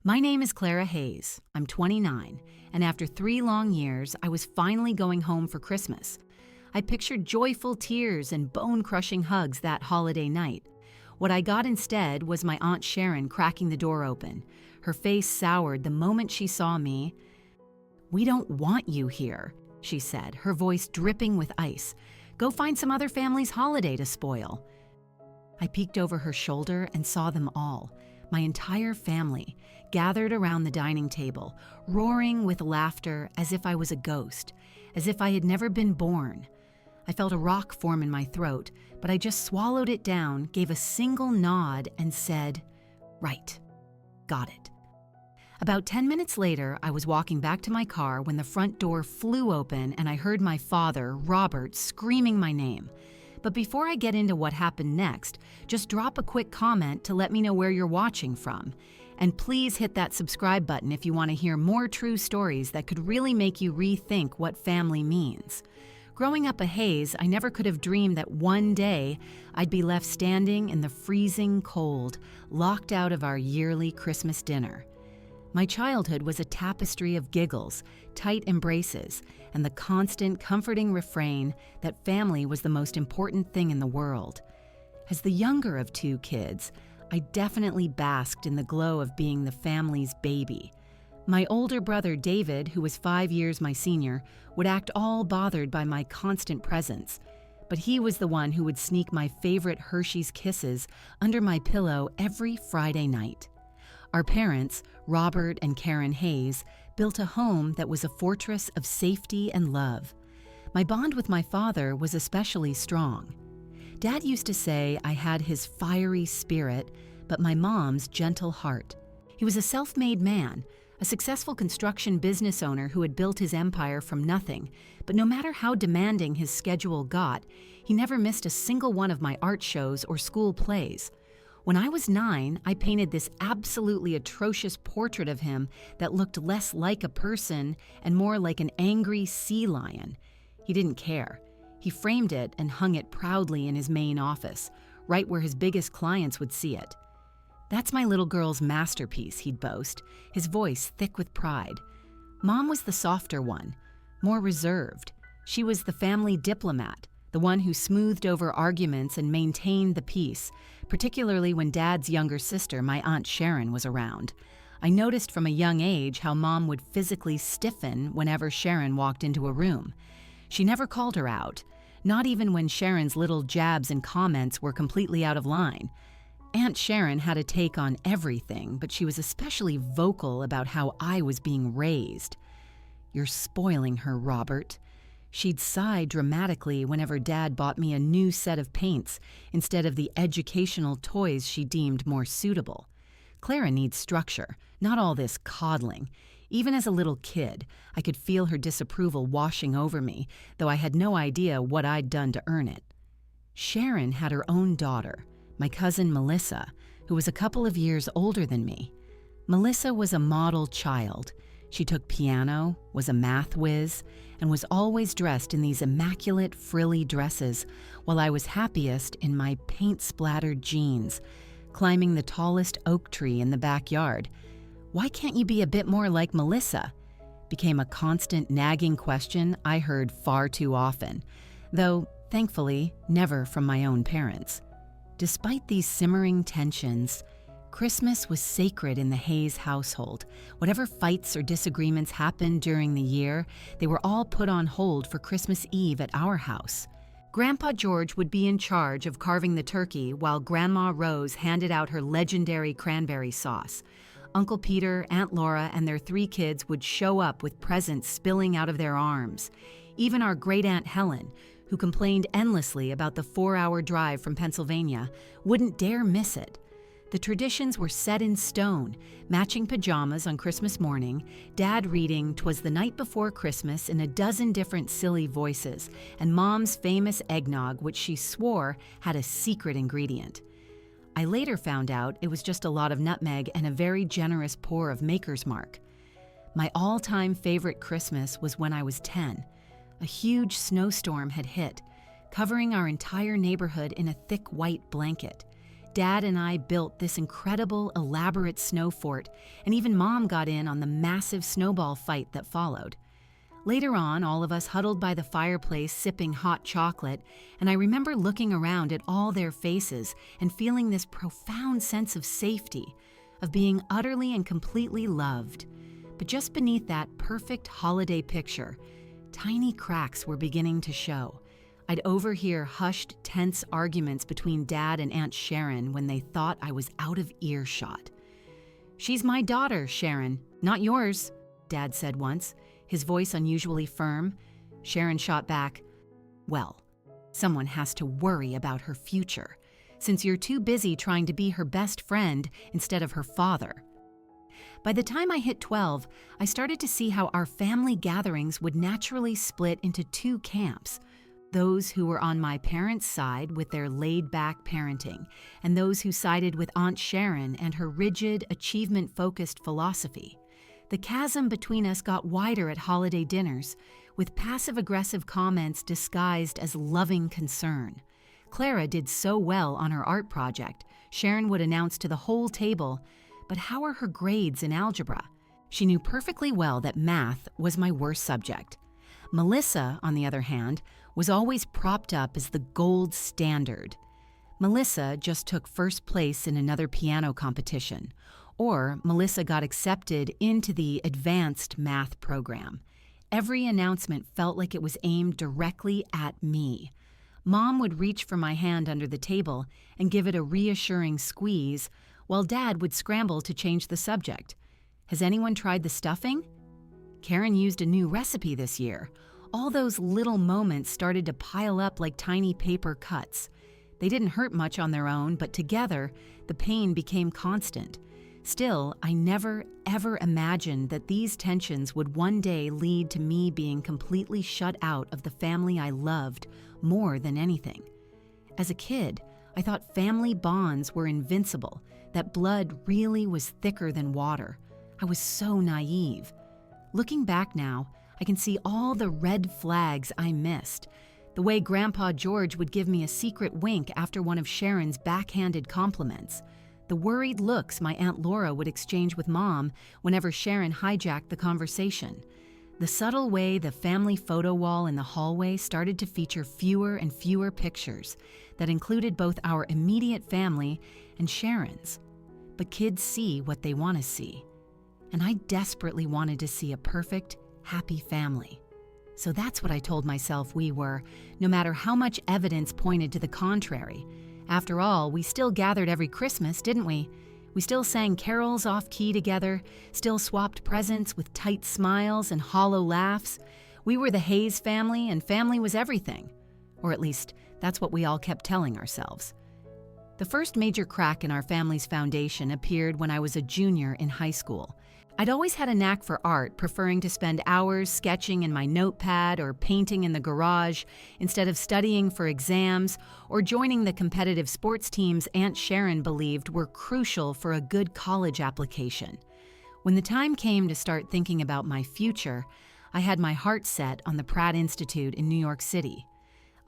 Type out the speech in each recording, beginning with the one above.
My name is Clara Hayes. I'm 29, and after 3 long years, I was finally going home for Christmas. I pictured joyful tears and bone-crushing hugs that holiday night. What I got instead was my Aunt Sharon cracking the door open. Her face soured the moment she saw me. "We don't want you here," she said, her voice dripping with ice. "Go find some other family's holiday to spoil." I peeked over her shoulder and saw them all, my entire family, gathered around the dining table, roaring with laughter as if I was a ghost, as if I had never been born. I felt a rock form in my throat, but I just swallowed it down, gave a single nod, and said, "Right. Got it." About 10 minutes later, I was walking back to my car when the front door flew open and I heard my father, Robert, screaming my name. But before I get into what happened next, just drop a quick comment to let me know where you're watching from. And please hit that subscribe button if you want to hear more true stories that could really make you rethink what family means. Growing up a Hayes, I never could have dreamed that one day I'd be left standing in the freezing cold, locked out of our yearly Christmas dinner. My childhood was a tapestry of giggles, tight embraces, and the constant, comforting refrain that family was the most important thing in the world. As the younger of 2 kids, I definitely basked in the glow of being the family's baby. My older brother, David, who was 5 years my senior, would act all bothered by my constant presence. But he was the one who would sneak my favorite Hershey's Kisses under my pillow every Friday night. Our parents, Robert and Karen Hayes, built a home that was a fortress of safety and love. My bond with my father was especially strong. Dad used to say I had his fiery spirit, but my mom's gentle heart. He was a self-made man, a successful construction business owner who had built his empire from nothing, but no matter how demanding his schedule got, he never missed a single one of my art shows or school plays. When I was 9, I painted this absolutely atrocious portrait of him that looked less like a person and more like an angry sea lion. He didn't care. He framed it and hung it proudly in his main office, right where his biggest clients would see it. "That's my little girl's masterpiece," he'd boast, his voice thick with pride. Mom was the softer one, more reserved. She was the family diplomat, the one who smoothed over arguments and maintained the peace, particularly when Dad's younger sister, my Aunt Sharon, was around. I noticed from a young age how Mom would physically stiffen whenever Sharon walked into a room. She never called her out, not even when Sharon's little jabs and comments were completely out of line. Aunt Sharon had a take on everything, but she was especially vocal about how I was being raised. "You're spoiling her, Robert." She'd sigh dramatically whenever Dad bought me a new set of paints instead of the educational toys she deemed more suitable. Clara needs structure, not all this coddling. Even as a little kid, I could feel her disapproval washing over me, though I had no idea what I'd done to earn it. Sharon had her own daughter, my cousin Melissa, who was a couple of years older than me. Melissa was a model child. She took piano, was a math whiz, and was always dressed in these immaculate, frilly dresses, while I was happiest in my paint-splattered jeans, climbing the tallest oak tree in the backyard. "Why can't you be a bit more like Melissa?" became a constant nagging question I heard far too often, though, thankfully, never from my own parents. Despite these simmering tensions, Christmas was sacred in the Hayes household. Whatever fights or disagreements happened during the year, they were all put on hold for Christmas Eve at our house. Grandpa George would be in charge of carving the turkey while Grandma Rose handed out her legendary cranberry sauce. Uncle Peter, Aunt Laura, and their 3 kids would show up with presents spilling out of their arms. Even our great-aunt Helen, who complained endlessly about the 4-hour drive from Pennsylvania, wouldn't dare miss it. The traditions were set in stone, matching pajamas on Christmas morning, Dad reading "'Twas the Night Before Christmas" in a dozen different silly voices, and Mom's famous eggnog, which she swore had a secret ingredient. I later found out it was just a lot of nutmeg and a very generous pour of Maker's Mark. My all-time favorite Christmas was when I was 10. A huge snowstorm had hit, covering our entire neighborhood in a thick white blanket. Dad and I built this incredible, elaborate snow fort, and even Mom got in on the massive snowball fight that followed. Later on, all of us huddled by the fireplace sipping hot chocolate, and I remember looking around at all their faces and feeling this profound sense of safety, of being utterly and completely loved. But just beneath that perfect holiday picture, tiny cracks were beginning to show. I'd overhear hushed, tense arguments between Dad and Aunt Sharon when they thought I was out of earshot. "She's my daughter, Sharon, not yours," Dad said once, his voice unusually firm. Sharon shot back, "Well, someone has to worry about her future, since you're too busy trying to be her best friend instead of her father." By the time I hit 12, I started to see how our family gatherings would naturally split into two camps: those who were on my parents' side with their laid-back parenting, and those who sided with Aunt Sharon and her rigid, achievement-focused philosophy. The chasm between us got wider at holiday dinners, with passive-aggressive comments disguised as loving concern. Clara did so well on her art project, Sharon would announce to the whole table, "But how are her grades in algebra?" She knew perfectly well that math was my worst subject. Melissa, on the other hand, was always propped up as the gold standard. Melissa just took first place in another piano competition, or Melissa got accepted into the advanced math program. Every announcement felt like it was aimed directly at me. Mom would reach for my hand under the table and give it a reassuring squeeze, while Dad would scramble to change the subject. "Has anyone tried the stuffing?" "Karen used a new recipe this year." All those little moments started to pile up like tiny paper cuts. They didn't hurt much on their own, but together, the pain became constant. Still, I never, ever imagined that these tensions would one day lead to me being completely shut out of the family I loved more than anything. As a kid, I thought family bonds were invincible, that blood really was thicker than water. I was so naive. Looking back now, I can see all the red flags I missed. The way Grandpa George would give me a secret wink after one of Sharon's backhanded compliments. The worried looks my Aunt Laura would exchange with Mom whenever Sharon hijacked the conversation. The subtle way the family photo wall in the hallway started to feature fewer and fewer pictures that included both our immediate family and Sharon's. But kids see what they want to see. And I desperately wanted to see a perfect, happy family. So that's what I told myself we were, no matter how much evidence pointed to the contrary. After all, we still gathered every Christmas, didn't we? We still sang carols off-key together, still swapped presents with tight smiles and hollow laughs. We were the Hayes family, and family was everything. Or at least, that's what we all kept telling ourselves. The first major crack in our family's foundation appeared when I was a junior in high school. I'd always had a knack for art, preferring to spend hours sketching in my notepad or painting in the garage instead of studying for exams or joining the competitive sports teams Aunt Sharon believed were crucial for a good college application. When the time came to start thinking about my future, I had my heart set on the Pratt Institute in New York City.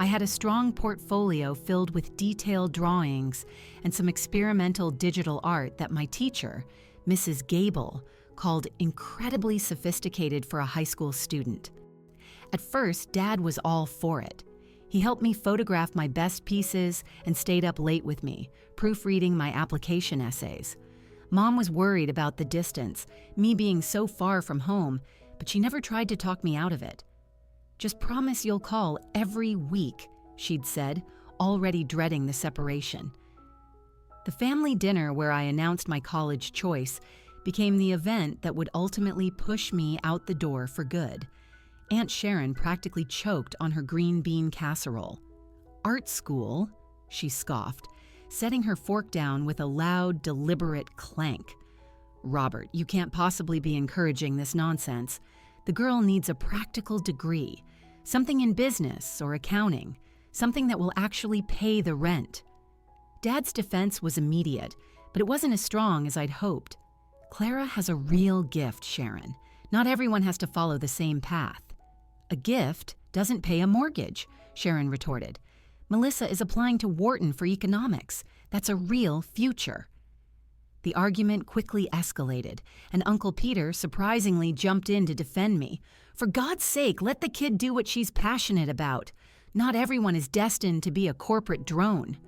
I had a strong portfolio filled with detailed drawings and some experimental digital art that my teacher, Mrs. Gable, called incredibly sophisticated for a high school student. At first, Dad was all for it. He helped me photograph my best pieces and stayed up late with me, proofreading my application essays. Mom was worried about the distance, me being so far from home, but she never tried to talk me out of it. "Just promise you'll call every week," she'd said, already dreading the separation. The family dinner where I announced my college choice became the event that would ultimately push me out the door for good. Aunt Sharon practically choked on her green bean casserole. "Art school?" she scoffed, setting her fork down with a loud, deliberate clank. "Robert, you can't possibly be encouraging this nonsense. The girl needs a practical degree, something in business or accounting, something that will actually pay the rent." Dad's defense was immediate, but it wasn't as strong as I'd hoped. "Clara has a real gift, Sharon. Not everyone has to follow the same path." "A gift doesn't pay a mortgage," Sharon retorted. Melissa is applying to Wharton for economics. That's a real future. The argument quickly escalated, and Uncle Peter surprisingly jumped in to defend me. For God's sake, let the kid do what she's passionate about. Not everyone is destined to be a corporate drone.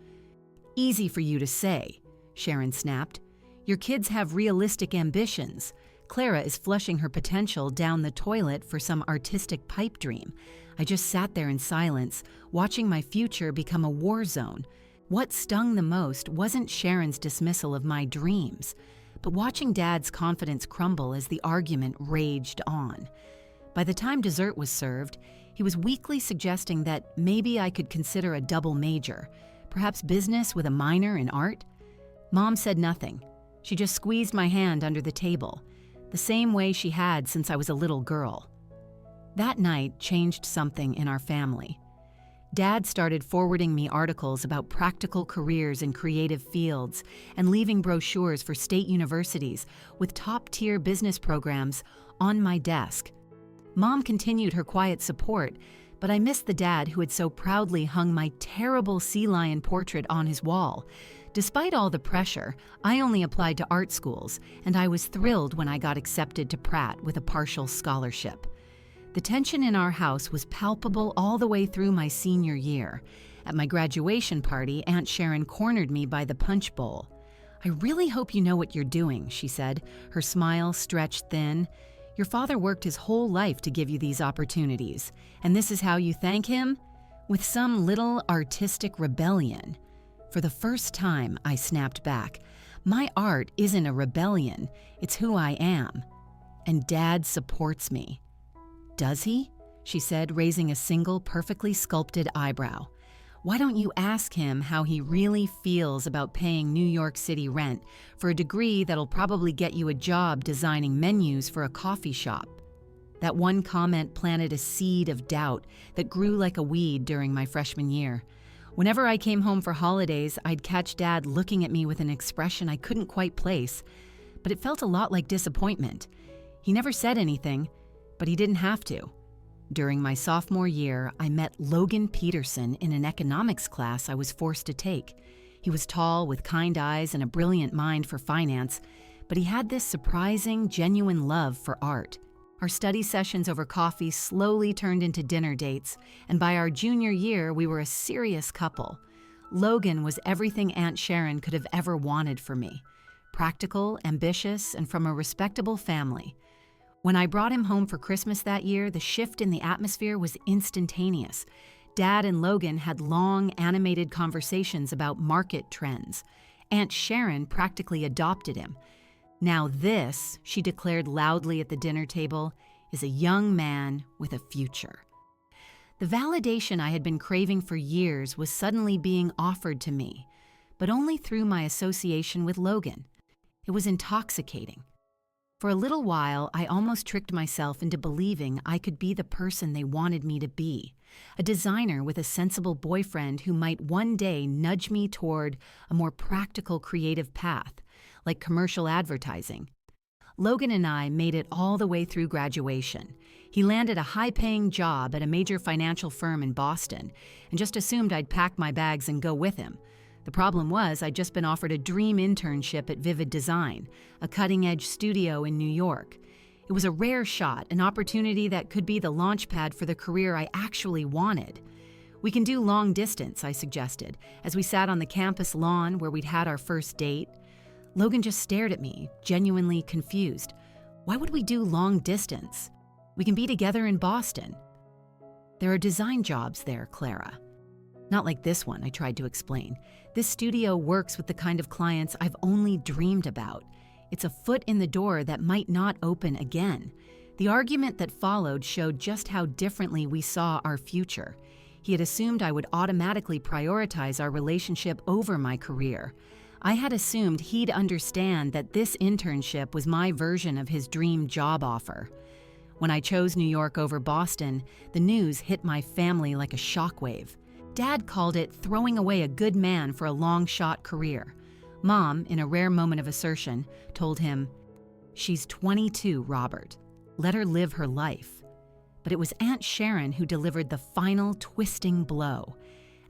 Easy for you to say, Sharon snapped. Your kids have realistic ambitions. Clara is flushing her potential down the toilet for some artistic pipe dream. I just sat there in silence, watching my future become a war zone. What stung the most wasn't Sharon's dismissal of my dreams, but watching Dad's confidence crumble as the argument raged on. By the time dessert was served, he was weakly suggesting that maybe I could consider a double major, perhaps business with a minor in art. Mom said nothing. She just squeezed my hand under the table, the same way she had since I was a little girl. That night changed something in our family. Dad started forwarding me articles about practical careers in creative fields and leaving brochures for state universities with top-tier business programs on my desk. Mom continued her quiet support, but I missed the dad who had so proudly hung my terrible sea lion portrait on his wall. Despite all the pressure, I only applied to art schools, and I was thrilled when I got accepted to Pratt with a partial scholarship. The tension in our house was palpable all the way through my senior year. At my graduation party, Aunt Sharon cornered me by the punch bowl. "I really hope you know what you're doing," she said, her smile stretched thin. "Your father worked his whole life to give you these opportunities, and this is how you thank him? With some little artistic rebellion." For the first time, I snapped back. My art isn't a rebellion, it's who I am. And Dad supports me. "Does he?" she said, raising a single perfectly sculpted eyebrow. "Why don't you ask him how he really feels about paying New York City rent for a degree that'll probably get you a job designing menus for a coffee shop?" That one comment planted a seed of doubt that grew like a weed during my freshman year. Whenever I came home for holidays, I'd catch Dad looking at me with an expression I couldn't quite place, but it felt a lot like disappointment. He never said anything, but he didn't have to. During my sophomore year, I met Logan Peterson in an economics class I was forced to take. He was tall, with kind eyes and a brilliant mind for finance, but he had this surprising, genuine love for art. Our study sessions over coffee slowly turned into dinner dates, and by our junior year, we were a serious couple. Logan was everything Aunt Sharon could have ever wanted for me. Practical, ambitious, and from a respectable family. When I brought him home for Christmas that year, the shift in the atmosphere was instantaneous. Dad and Logan had long, animated conversations about market trends. Aunt Sharon practically adopted him. "Now this," she declared loudly at the dinner table, "is a young man with a future." The validation I had been craving for years was suddenly being offered to me, but only through my association with Logan. It was intoxicating. For a little while, I almost tricked myself into believing I could be the person they wanted me to be, a designer with a sensible boyfriend who might one day nudge me toward a more practical creative path, like commercial advertising. Logan and I made it all the way through graduation. He landed a high-paying job at a major financial firm in Boston and just assumed I'd pack my bags and go with him. The problem was I'd just been offered a dream internship at Vivid Design, a cutting-edge studio in New York. It was a rare shot, an opportunity that could be the launch pad for the career I actually wanted. "We can do long distance," I suggested, as we sat on the campus lawn where we'd had our first date. Logan just stared at me, genuinely confused. "Why would we do long distance? We can be together in Boston." "There are design jobs there, Clara." "Not like this one," I tried to explain. "This studio works with the kind of clients I've only dreamed about. It's a foot in the door that might not open again." The argument that followed showed just how differently we saw our future. He had assumed I would automatically prioritize our relationship over my career. I had assumed he'd understand that this internship was my version of his dream job offer. When I chose New York over Boston, the news hit my family like a shockwave. Dad called it throwing away a good man for a long-shot career. Mom, in a rare moment of assertion, told him, "She's 22, Robert. Let her live her life." But it was Aunt Sharon who delivered the final twisting blow.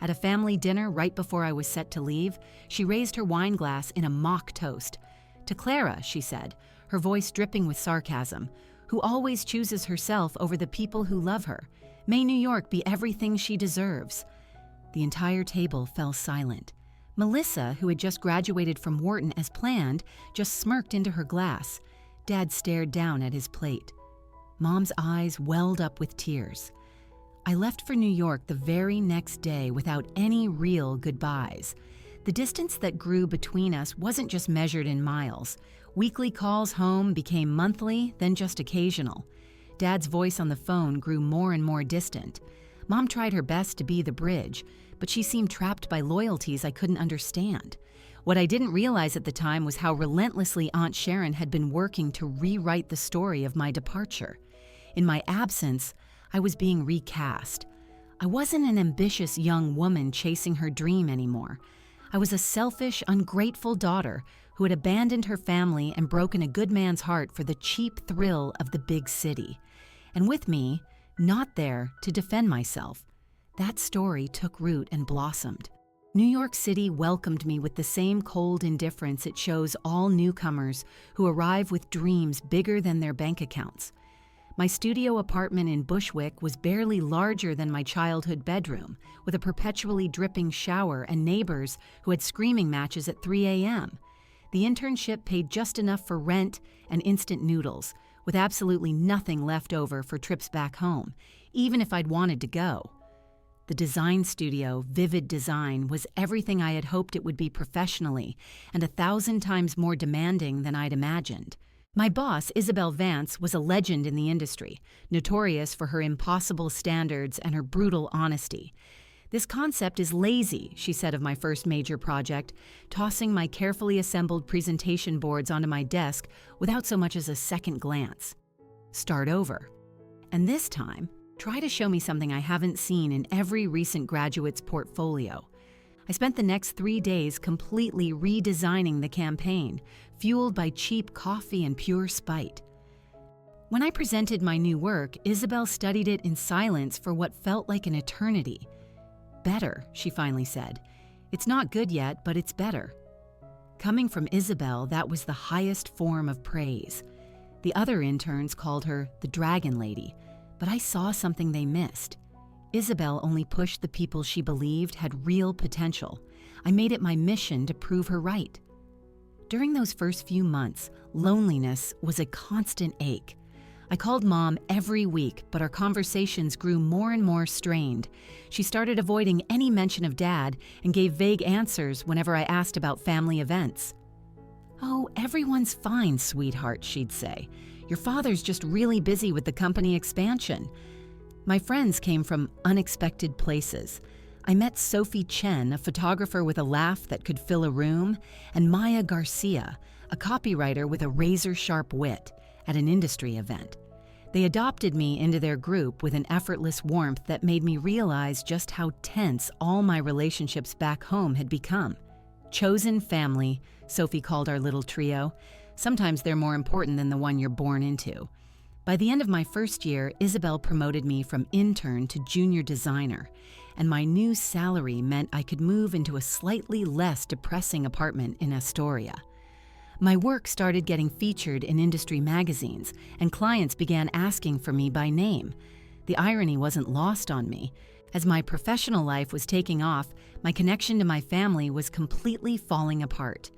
At a family dinner right before I was set to leave, she raised her wine glass in a mock toast. "To Clara," she said, her voice dripping with sarcasm, "who always chooses herself over the people who love her. May New York be everything she deserves." The entire table fell silent. Melissa, who had just graduated from Wharton as planned, just smirked into her glass. Dad stared down at his plate. Mom's eyes welled up with tears. I left for New York the very next day without any real goodbyes. The distance that grew between us wasn't just measured in miles. Weekly calls home became monthly, then just occasional. Dad's voice on the phone grew more and more distant. Mom tried her best to be the bridge, but she seemed trapped by loyalties I couldn't understand. What I didn't realize at the time was how relentlessly Aunt Sharon had been working to rewrite the story of my departure. In my absence, I was being recast. I wasn't an ambitious young woman chasing her dream anymore. I was a selfish, ungrateful daughter who had abandoned her family and broken a good man's heart for the cheap thrill of the big city. And with me, not there to defend myself. That story took root and blossomed. New York City welcomed me with the same cold indifference it shows all newcomers who arrive with dreams bigger than their bank accounts. My studio apartment in Bushwick was barely larger than my childhood bedroom, with a perpetually dripping shower and neighbors who had screaming matches at 3 a.m. The internship paid just enough for rent and instant noodles, with absolutely nothing left over for trips back home, even if I'd wanted to go. The design studio, Vivid Design, was everything I had hoped it would be professionally, and 1,000 times more demanding than I'd imagined. My boss, Isabel Vance, was a legend in the industry, notorious for her impossible standards and her brutal honesty. "This concept is lazy," she said of my first major project, tossing my carefully assembled presentation boards onto my desk without so much as a second glance. "Start over. And this time, try to show me something I haven't seen in every recent graduate's portfolio." I spent the next 3 days completely redesigning the campaign, fueled by cheap coffee and pure spite. When I presented my new work, Isabel studied it in silence for what felt like an eternity. "Better," she finally said. "It's not good yet, but it's better." Coming from Isabel, that was the highest form of praise. The other interns called her the Dragon Lady, but I saw something they missed. Isabel only pushed the people she believed had real potential. I made it my mission to prove her right. During those first few months, loneliness was a constant ache. I called Mom every week, but our conversations grew more and more strained. She started avoiding any mention of Dad and gave vague answers whenever I asked about family events. "Oh, everyone's fine, sweetheart," she'd say. "Your father's just really busy with the company expansion." My friends came from unexpected places. I met Sophie Chen, a photographer with a laugh that could fill a room, and Maya Garcia, a copywriter with a razor-sharp wit, at an industry event. They adopted me into their group with an effortless warmth that made me realize just how tense all my relationships back home had become. "Chosen family," Sophie called our little trio. Sometimes they're more important than the one you're born into. By the end of my first year, Isabel promoted me from intern to junior designer, and my new salary meant I could move into a slightly less depressing apartment in Astoria. My work started getting featured in industry magazines, and clients began asking for me by name. The irony wasn't lost on me. As my professional life was taking off, my connection to my family was completely falling apart.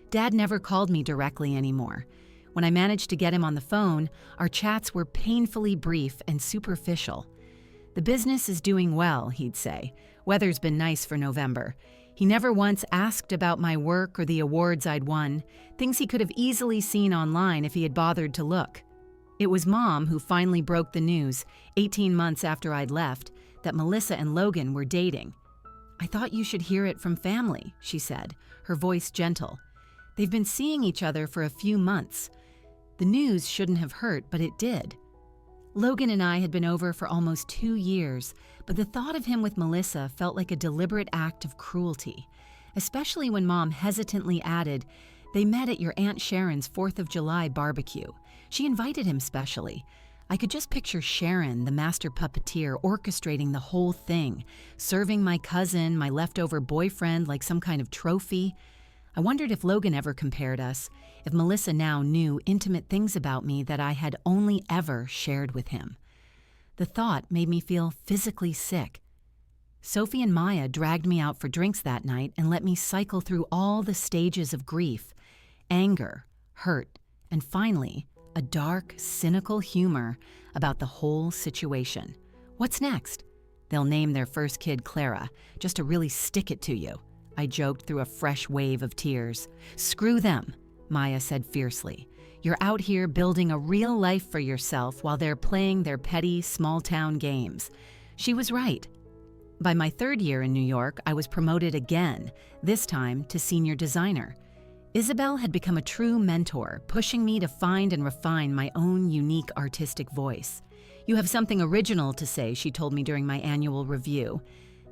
Dad never called me directly anymore. When I managed to get him on the phone, our chats were painfully brief and superficial. "The business is doing well," he'd say. "Weather's been nice for November." He never once asked about my work or the awards I'd won, things he could have easily seen online if he had bothered to look. It was Mom who finally broke the news, 18 months after I'd left, that Melissa and Logan were dating. "I thought you should hear it from family," she said, her voice gentle. "They've been seeing each other for a few months." The news shouldn't have hurt, but it did. Logan and I had been over for almost 2 years, but the thought of him with Melissa felt like a deliberate act of cruelty, especially when Mom hesitantly added, "They met at your Aunt Sharon's 4th of July barbecue. She invited him specially. I could just picture Sharon, the master puppeteer, orchestrating the whole thing, serving my cousin, my leftover boyfriend, like some kind of trophy. I wondered if Logan ever compared us, if Melissa now knew intimate things about me that I had only ever shared with him. The thought made me feel physically sick. Sophie and Maya dragged me out for drinks that night and let me cycle through all the stages of grief, anger, hurt, and finally, a dark, cynical humor about the whole situation. What's next? They'll name their first kid Clara, just to really stick it to you, I joked through a fresh wave of tears. Screw them, Maya said fiercely. You're out here building a real life for yourself while they're playing their petty, small-town games. She was right. By my third year in New York, I was promoted again, this time to senior designer. Isabel had become a true mentor, pushing me to find and refine my own unique artistic voice. You have something original to say, she told me during my annual review.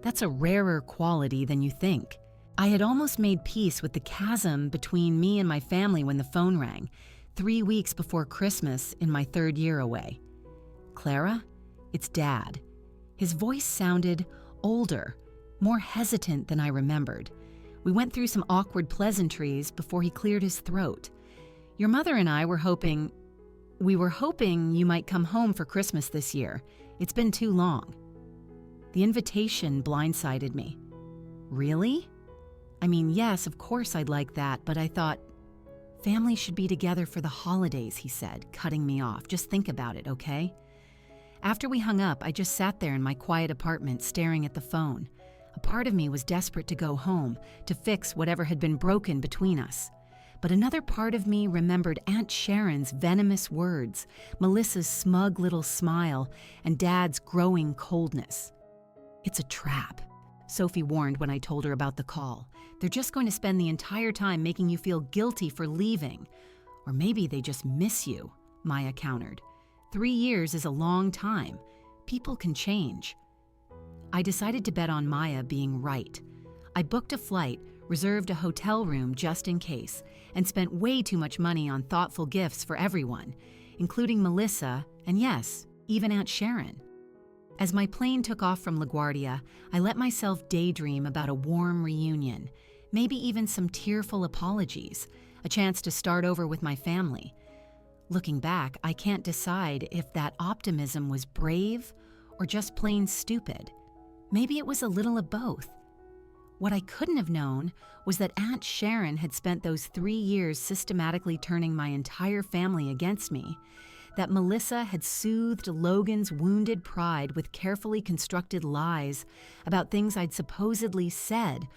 That's a rarer quality than you think. I had almost made peace with the chasm between me and my family when the phone rang, 3 weeks before Christmas in my third year away. Clara? It's Dad. His voice sounded older, more hesitant than I remembered. We went through some awkward pleasantries before he cleared his throat. Your mother and I were hoping you might come home for Christmas this year. It's been too long. The invitation blindsided me. Really? I mean, yes, of course I'd like that, but I thought, family should be together for the holidays, he said, cutting me off. Just think about it, okay? After we hung up, I just sat there in my quiet apartment staring at the phone. A part of me was desperate to go home, to fix whatever had been broken between us. But another part of me remembered Aunt Sharon's venomous words, Melissa's smug little smile, and Dad's growing coldness. It's a trap, Sophie warned when I told her about the call. They're just going to spend the entire time making you feel guilty for leaving. Or maybe they just miss you, Maya countered. 3 years is a long time. People can change. I decided to bet on Maya being right. I booked a flight, reserved a hotel room just in case, and spent way too much money on thoughtful gifts for everyone, including Melissa and yes, even Aunt Sharon. As my plane took off from LaGuardia, I let myself daydream about a warm reunion, maybe even some tearful apologies, a chance to start over with my family. Looking back, I can't decide if that optimism was brave or just plain stupid. Maybe it was a little of both. What I couldn't have known was that Aunt Sharon had spent those 3 years systematically turning my entire family against me, that Melissa had soothed Logan's wounded pride with carefully constructed lies about things I'd supposedly said,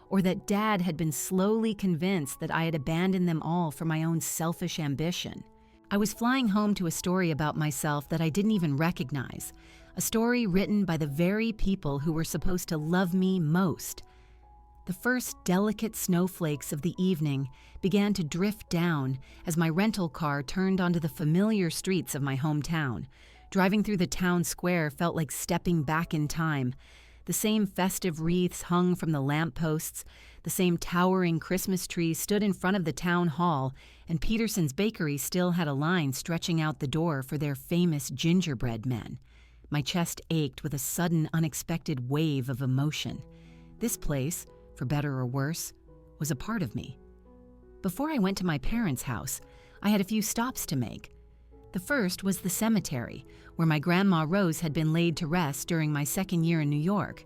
or that Dad had been slowly convinced that I had abandoned them all for my own selfish ambition. I was flying home to a story about myself that I didn't even recognize, a story written by the very people who were supposed to love me most. The first delicate snowflakes of the evening began to drift down as my rental car turned onto the familiar streets of my hometown. Driving through the town square felt like stepping back in time. The same festive wreaths hung from the lampposts, the same towering Christmas trees stood in front of the town hall, and Peterson's Bakery still had a line stretching out the door for their famous gingerbread men. My chest ached with a sudden, unexpected wave of emotion. This place, for better or worse, was a part of me. Before I went to my parents' house, I had a few stops to make. The first was the cemetery, where my Grandma Rose had been laid to rest during my second year in New York.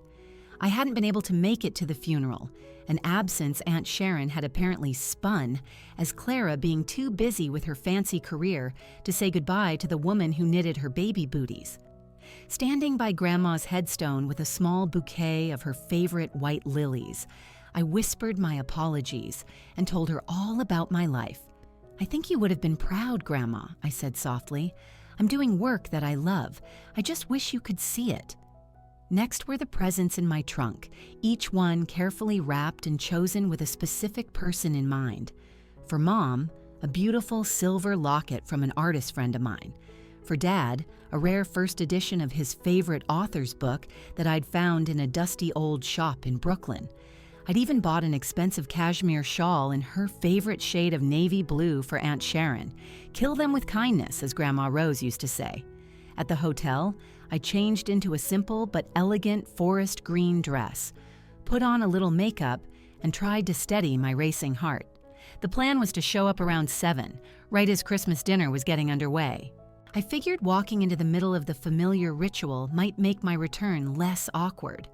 I hadn't been able to make it to the funeral, an absence Aunt Sharon had apparently spun as Clara being too busy with her fancy career to say goodbye to the woman who knitted her baby booties. Standing by Grandma's headstone with a small bouquet of her favorite white lilies, I whispered my apologies and told her all about my life. I think you would have been proud, Grandma, I said softly. I'm doing work that I love. I just wish you could see it. Next were the presents in my trunk, each one carefully wrapped and chosen with a specific person in mind. For Mom, a beautiful silver locket from an artist friend of mine. For Dad, a rare first edition of his favorite author's book that I'd found in a dusty old shop in Brooklyn. I'd even bought an expensive cashmere shawl in her favorite shade of navy blue for Aunt Sharon. Kill them with kindness, as Grandma Rose used to say. At the hotel, I changed into a simple but elegant forest green dress, put on a little makeup, and tried to steady my racing heart. The plan was to show up around 7, right as Christmas dinner was getting underway. I figured walking into the middle of the familiar ritual might make my return less awkward.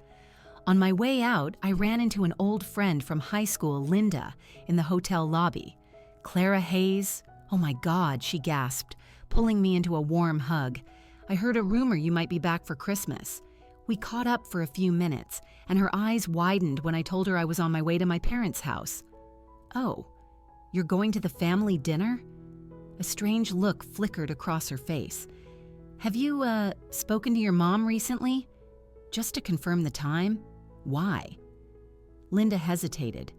On my way out, I ran into an old friend from high school, Linda, in the hotel lobby. "Clara Hayes? Oh my God," she gasped, pulling me into a warm hug. "I heard a rumor you might be back for Christmas." We caught up for a few minutes, and her eyes widened when I told her I was on my way to my parents' house. "Oh, you're going to the family dinner?" A strange look flickered across her face. "Have you, spoken to your mom recently?" "Just to confirm the time? Why?" Linda hesitated.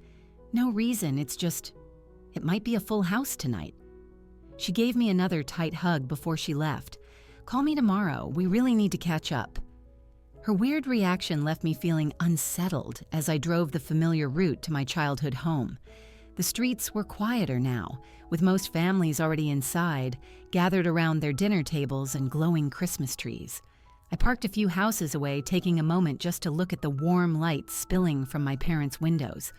"No reason, it might be a full house tonight." She gave me another tight hug before she left. "Call me tomorrow, we really need to catch up." Her weird reaction left me feeling unsettled as I drove the familiar route to my childhood home. The streets were quieter now, with most families already inside, gathered around their dinner tables and glowing Christmas trees. I parked a few houses away, taking a moment just to look at the warm light spilling from my parents' windows.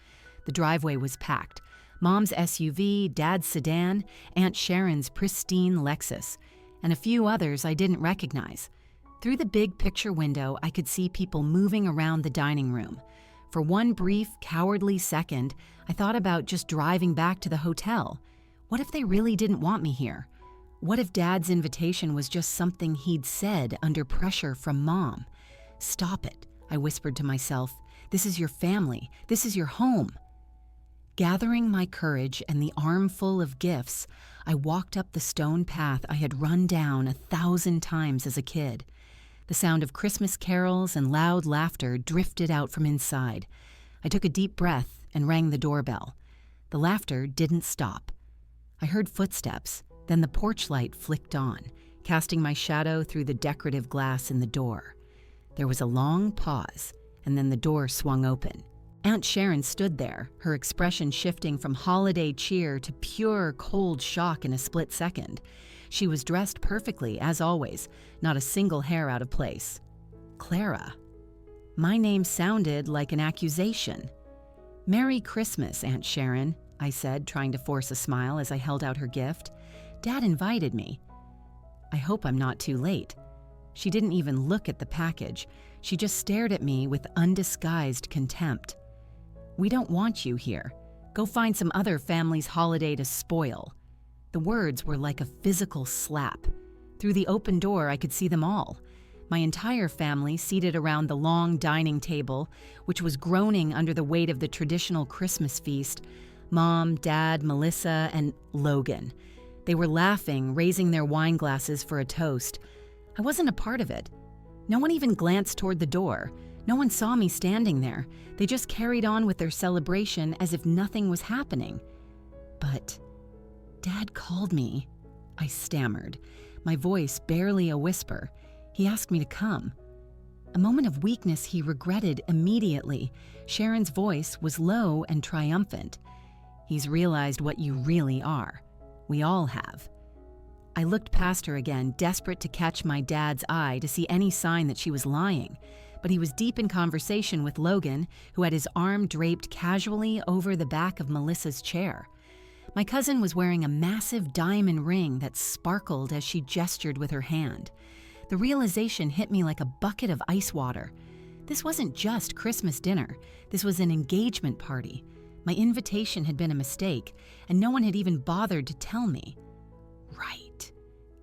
The driveway was packed. Mom's SUV, Dad's sedan, Aunt Sharon's pristine Lexus, and a few others I didn't recognize. Through the big picture window, I could see people moving around the dining room. For one brief, cowardly second, I thought about just driving back to the hotel. What if they really didn't want me here? What if Dad's invitation was just something he'd said under pressure from Mom? "Stop it," I whispered to myself. "This is your family. This is your home." Gathering my courage and the armful of gifts, I walked up the stone path I had run down 1,000 times as a kid. The sound of Christmas carols and loud laughter drifted out from inside. I took a deep breath and rang the doorbell. The laughter didn't stop. I heard footsteps, then the porch light flicked on, casting my shadow through the decorative glass in the door. There was a long pause, and then the door swung open. Aunt Sharon stood there, her expression shifting from holiday cheer to pure, cold shock in a split second. She was dressed perfectly, as always, not a single hair out of place. Clara. My name sounded like an accusation. "Merry Christmas, Aunt Sharon," I said, trying to force a smile as I held out her gift. "Dad invited me." "I hope I'm not too late." She didn't even look at the package. She just stared at me with undisguised contempt. "We don't want you here. Go find some other family's holiday to spoil." The words were like a physical slap. Through the open door, I could see them all. My entire family seated around the long dining table, which was groaning under the weight of the traditional Christmas feast. Mom, Dad, Melissa, and Logan. They were laughing, raising their wine glasses for a toast. I wasn't a part of it. No one even glanced toward the door. No one saw me standing there. They just carried on with their celebration as if nothing was happening. But Dad called me. I stammered, my voice barely a whisper. He asked me to come. A moment of weakness he regretted immediately. Sharon's voice was low and triumphant. "He's realized what you really are. We all have." I looked past her again, desperate to catch my dad's eye to see any sign that she was lying. But he was deep in conversation with Logan, who had his arm draped casually over the back of Melissa's chair. My cousin was wearing a massive diamond ring that sparkled as she gestured with her hand. The realization hit me like a bucket of ice water. This wasn't just Christmas dinner. This was an engagement party. My invitation had been a mistake, and no one had even bothered to tell me. "Right.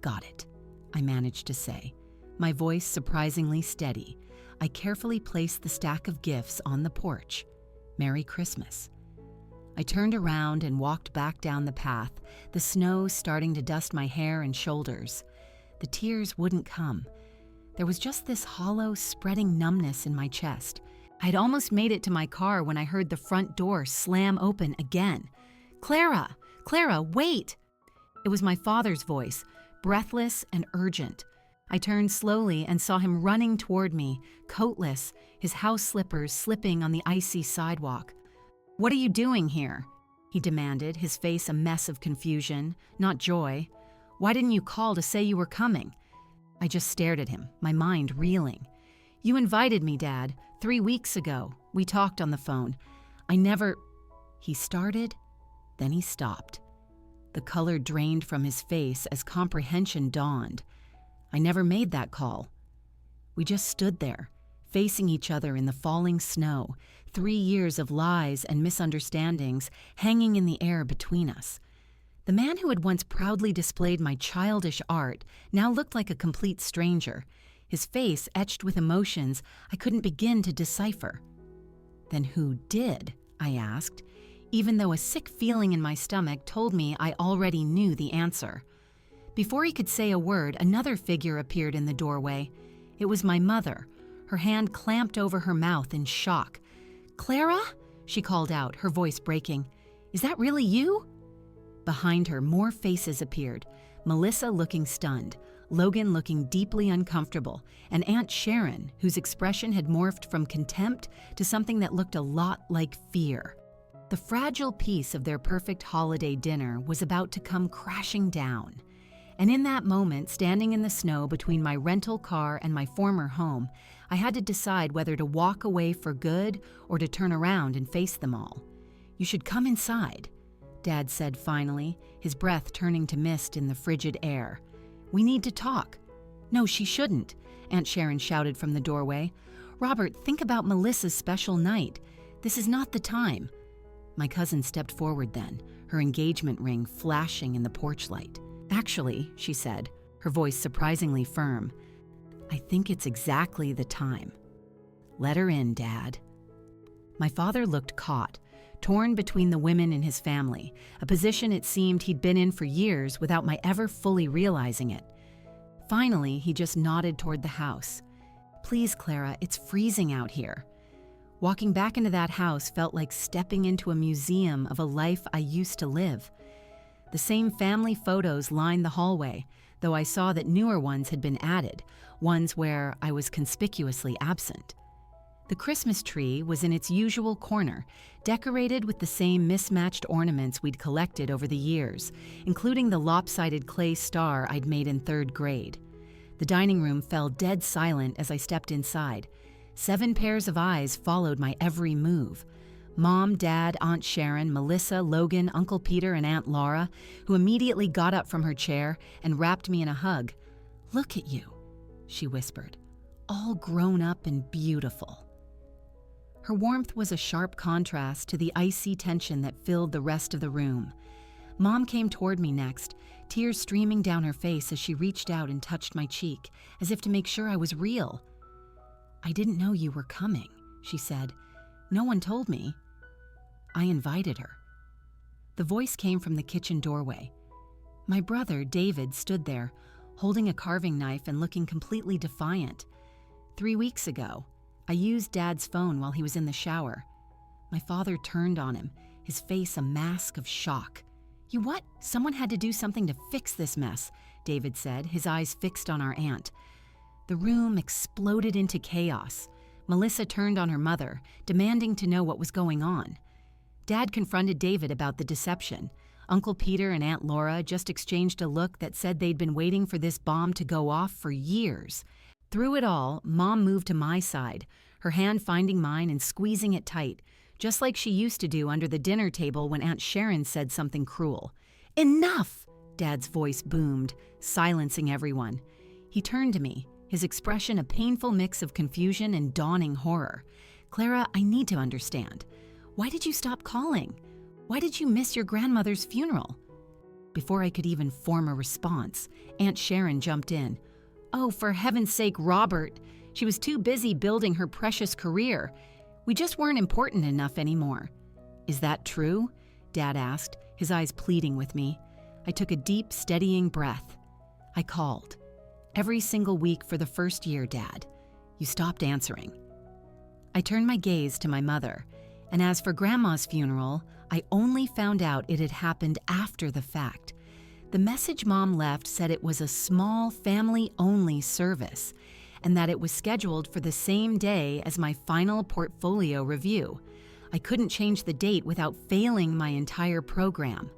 Got it," I managed to say, my voice surprisingly steady. I carefully placed the stack of gifts on the porch. "Merry Christmas." I turned around and walked back down the path, the snow starting to dust my hair and shoulders. The tears wouldn't come. There was just this hollow, spreading numbness in my chest. I'd almost made it to my car when I heard the front door slam open again. "Clara! Clara, wait!" It was my father's voice, breathless and urgent. I turned slowly and saw him running toward me, coatless, his house slippers slipping on the icy sidewalk. "What are you doing here?" he demanded, his face a mess of confusion, not joy. "Why didn't you call to say you were coming?" I just stared at him, my mind reeling. "You invited me, Dad, 3 weeks ago. We talked on the phone. I never—" He started, then he stopped. The color drained from his face as comprehension dawned. I never made that call. We just stood there, facing each other in the falling snow, 3 years of lies and misunderstandings hanging in the air between us. The man who had once proudly displayed my childish art now looked like a complete stranger, his face etched with emotions I couldn't begin to decipher. "Then who did?" I asked, even though a sick feeling in my stomach told me I already knew the answer. Before he could say a word, another figure appeared in the doorway. It was my mother, her hand clamped over her mouth in shock. "Clara?" she called out, her voice breaking. "Is that really you?" Behind her, more faces appeared, Melissa looking stunned, Logan looking deeply uncomfortable, and Aunt Sharon, whose expression had morphed from contempt to something that looked a lot like fear. The fragile piece of their perfect holiday dinner was about to come crashing down. And in that moment, standing in the snow between my rental car and my former home, I had to decide whether to walk away for good or to turn around and face them all. "You should come inside," Dad said finally, his breath turning to mist in the frigid air. "We need to talk." "No, she shouldn't," Aunt Sharon shouted from the doorway. "Robert, think about Melissa's special night. This is not the time." My cousin stepped forward then, her engagement ring flashing in the porch light. "Actually," she said, her voice surprisingly firm, "I think it's exactly the time. Let her in, Dad." My father looked caught, torn between the women in his family, a position it seemed he'd been in for years without my ever fully realizing it. Finally, he just nodded toward the house. "Please, Clara, it's freezing out here." Walking back into that house felt like stepping into a museum of a life I used to live. The same family photos lined the hallway, though I saw that newer ones had been added, ones where I was conspicuously absent. The Christmas tree was in its usual corner, decorated with the same mismatched ornaments we'd collected over the years, including the lopsided clay star I'd made in 3rd grade. The dining room fell dead silent as I stepped inside. 7 pairs of eyes followed my every move. Mom, Dad, Aunt Sharon, Melissa, Logan, Uncle Peter, and Aunt Laura, who immediately got up from her chair and wrapped me in a hug. "Look at you," she whispered, "all grown up and beautiful." Her warmth was a sharp contrast to the icy tension that filled the rest of the room. Mom came toward me next, tears streaming down her face as she reached out and touched my cheek, as if to make sure I was real. "I didn't know you were coming," she said. "No one told me." I invited her. The voice came from the kitchen doorway. My brother, David, stood there, holding a carving knife and looking completely defiant. 3 weeks ago, I used Dad's phone while he was in the shower. My father turned on him, his face a mask of shock. "You what? Someone had to do something to fix this mess," David said, his eyes fixed on our aunt. The room exploded into chaos. Melissa turned on her mother, demanding to know what was going on. Dad confronted David about the deception. Uncle Peter and Aunt Laura just exchanged a look that said they'd been waiting for this bomb to go off for years. Through it all, Mom moved to my side, her hand finding mine and squeezing it tight, just like she used to do under the dinner table when Aunt Sharon said something cruel. "Enough!" Dad's voice boomed, silencing everyone. He turned to me, his expression a painful mix of confusion and dawning horror. "Clara, I need to understand. Why did you stop calling? Why did you miss your grandmother's funeral?" Before I could even form a response, Aunt Sharon jumped in. "Oh, for heaven's sake, Robert. She was too busy building her precious career. We just weren't important enough anymore." "Is that true?" Dad asked, his eyes pleading with me. I took a deep, steadying breath. I called. "Every single week for the first year, Dad. You stopped answering." I turned my gaze to my mother, and as for Grandma's funeral, I only found out it had happened after the fact. The message Mom left said it was a small, family-only service, and that it was scheduled for the same day as my final portfolio review. I couldn't change the date without failing my entire program.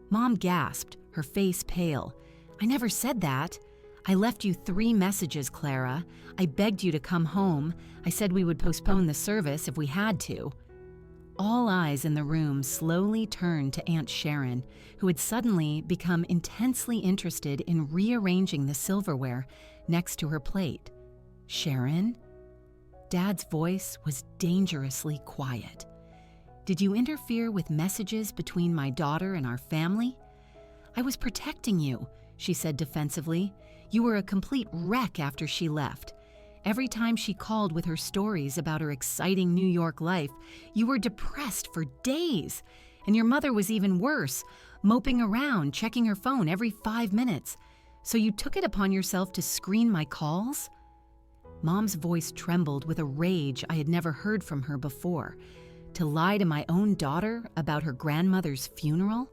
Mom gasped, her face pale. "I never said that. I left you 3 messages, Clara. I begged you to come home. I said we would postpone the service if we had to." All eyes in the room slowly turned to Aunt Sharon, who had suddenly become intensely interested in rearranging the silverware next to her plate. "Sharon?" Dad's voice was dangerously quiet. "Did you interfere with messages between my daughter and our family?" "I was protecting you," she said defensively. "You were a complete wreck after she left. Every time she called with her stories about her exciting New York life, you were depressed for days. And your mother was even worse, moping around, checking her phone every 5 minutes. So you took it upon yourself to screen my calls?" Mom's voice trembled with a rage I had never heard from her before. To lie to my own daughter about her grandmother's funeral?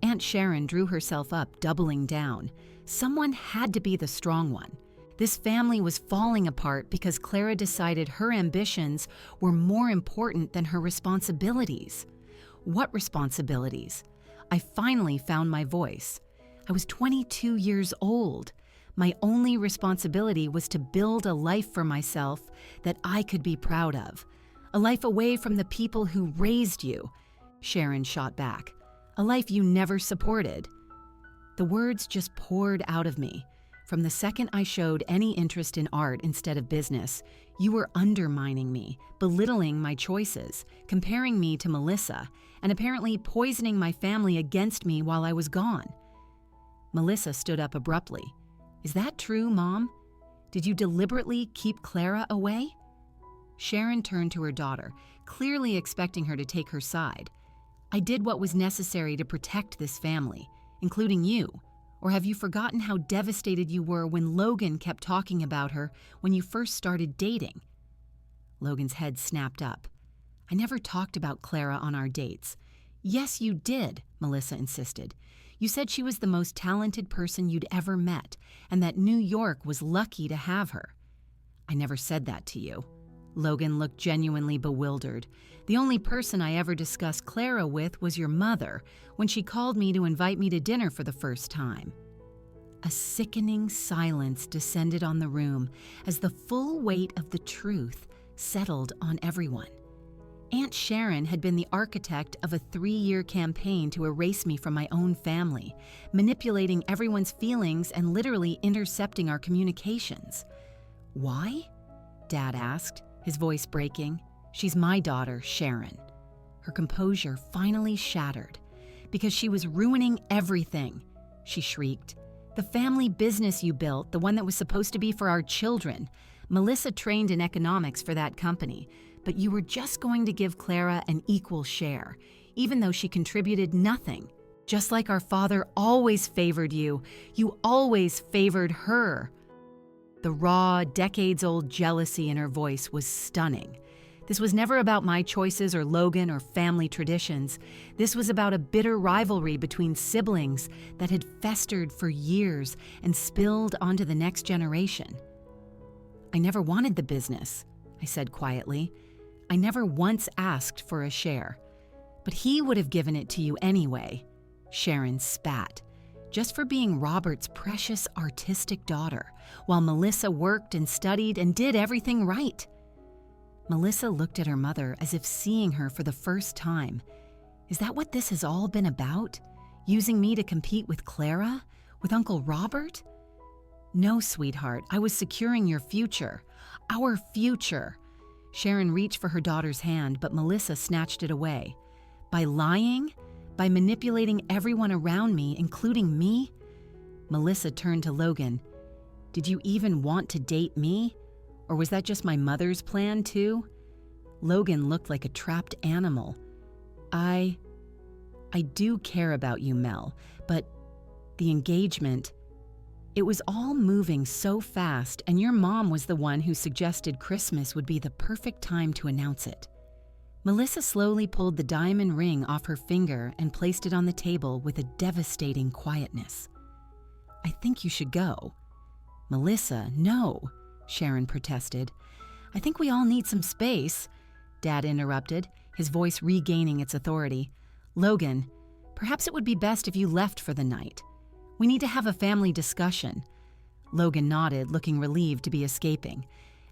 Aunt Sharon drew herself up, doubling down. Someone had to be the strong one. This family was falling apart because Clara decided her ambitions were more important than her responsibilities. What responsibilities? I finally found my voice. I was 22 years old. My only responsibility was to build a life for myself that I could be proud of. A life away from the people who raised you, Sharon shot back. A life you never supported. The words just poured out of me. From the second I showed any interest in art instead of business, you were undermining me, belittling my choices, comparing me to Melissa, and apparently poisoning my family against me while I was gone. Melissa stood up abruptly. "Is that true, Mom? Did you deliberately keep Clara away?" Sharon turned to her daughter, clearly expecting her to take her side. "I did what was necessary to protect this family, including you. Or have you forgotten how devastated you were when Logan kept talking about her when you first started dating?" Logan's head snapped up. "I never talked about Clara on our dates." "Yes, you did," Melissa insisted. "You said she was the most talented person you'd ever met, and that New York was lucky to have her." "I never said that to you." Logan looked genuinely bewildered. "The only person I ever discussed Clara with was your mother, when she called me to invite me to dinner for the first time." A sickening silence descended on the room as the full weight of the truth settled on everyone. Aunt Sharon had been the architect of a 3-year campaign to erase me from my own family, manipulating everyone's feelings and literally intercepting our communications. "Why?" Dad asked, his voice breaking. "She's my daughter, Sharon." Her composure finally shattered. "Because she was ruining everything," she shrieked. "The family business you built, the one that was supposed to be for our children. Melissa trained in economics for that company, but you were just going to give Clara an equal share, even though she contributed nothing. Just like our father always favored you, you always favored her." The raw, decades-old jealousy in her voice was stunning. This was never about my choices or Logan or family traditions. This was about a bitter rivalry between siblings that had festered for years and spilled onto the next generation. "I never wanted the business," I said quietly. "I never once asked for a share. But he would have given it to you anyway." Sharon spat. "Just for being Robert's precious artistic daughter, while Melissa worked and studied and did everything right." Melissa looked at her mother as if seeing her for the first time. "Is that what this has all been about? Using me to compete with Clara? With Uncle Robert?" "No, sweetheart, I was securing your future. Our future." Sharon reached for her daughter's hand, but Melissa snatched it away. "By lying? By manipulating everyone around me, including me?" Melissa turned to Logan. "Did you even want to date me? Or was that just my mother's plan, too?" Logan looked like a trapped animal. I do care about you, Mel, but the engagement, it was all moving so fast, and your mom was the one who suggested Christmas would be the perfect time to announce it." Melissa slowly pulled the diamond ring off her finger and placed it on the table with a devastating quietness. "I think you should go." "Melissa, no," Sharon protested. "I think we all need some space," Dad interrupted, his voice regaining its authority. "Logan, perhaps it would be best if you left for the night. We need to have a family discussion. Logan nodded, looking relieved to be escaping.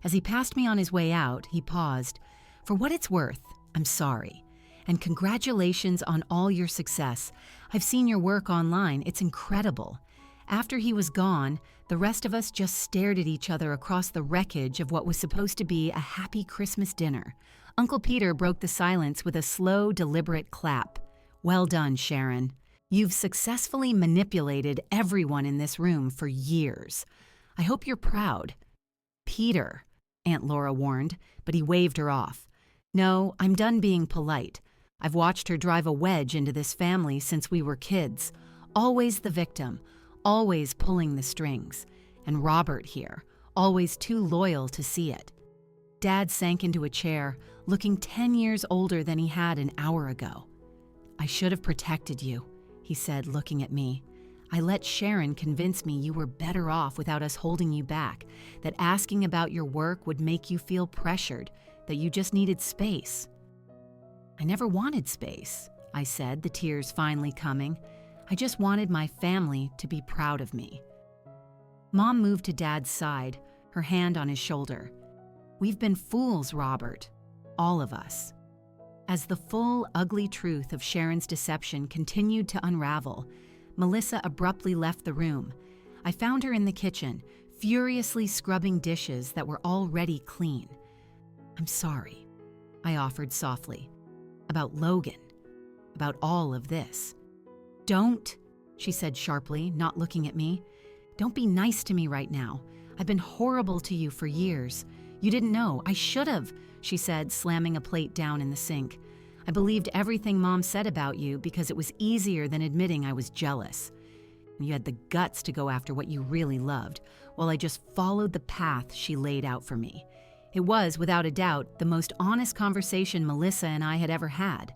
As he passed me on his way out, he paused. For what it's worth, I'm sorry. And congratulations on all your success. I've seen your work online. It's incredible. After he was gone, the rest of us just stared at each other across the wreckage of what was supposed to be a happy Christmas dinner. Uncle Peter broke the silence with a slow, deliberate clap. Well done, Sharon. You've successfully manipulated everyone in this room for years. I hope you're proud. Peter, Aunt Laura warned, but he waved her off. No, I'm done being polite. I've watched her drive a wedge into this family since we were kids. Always the victim, always pulling the strings. And Robert here, always too loyal to see it. Dad sank into a chair, looking 10 years older than he had an hour ago. I should have protected you, he said, looking at me. I let Sharon convince me you were better off without us holding you back, that asking about your work would make you feel pressured, that you just needed space. I never wanted space, I said, the tears finally coming. I just wanted my family to be proud of me. Mom moved to Dad's side, her hand on his shoulder. We've been fools, Robert. All of us. As the full, ugly truth of Sharon's deception continued to unravel, Melissa abruptly left the room. I found her in the kitchen, furiously scrubbing dishes that were already clean. I'm sorry, I offered softly. About Logan. About all of this. Don't, she said sharply, not looking at me. Don't be nice to me right now. I've been horrible to you for years. You didn't know. I should have, she said, slamming a plate down in the sink. I believed everything Mom said about you because it was easier than admitting I was jealous. You had the guts to go after what you really loved, while I just followed the path she laid out for me. It was, without a doubt, the most honest conversation Melissa and I had ever had.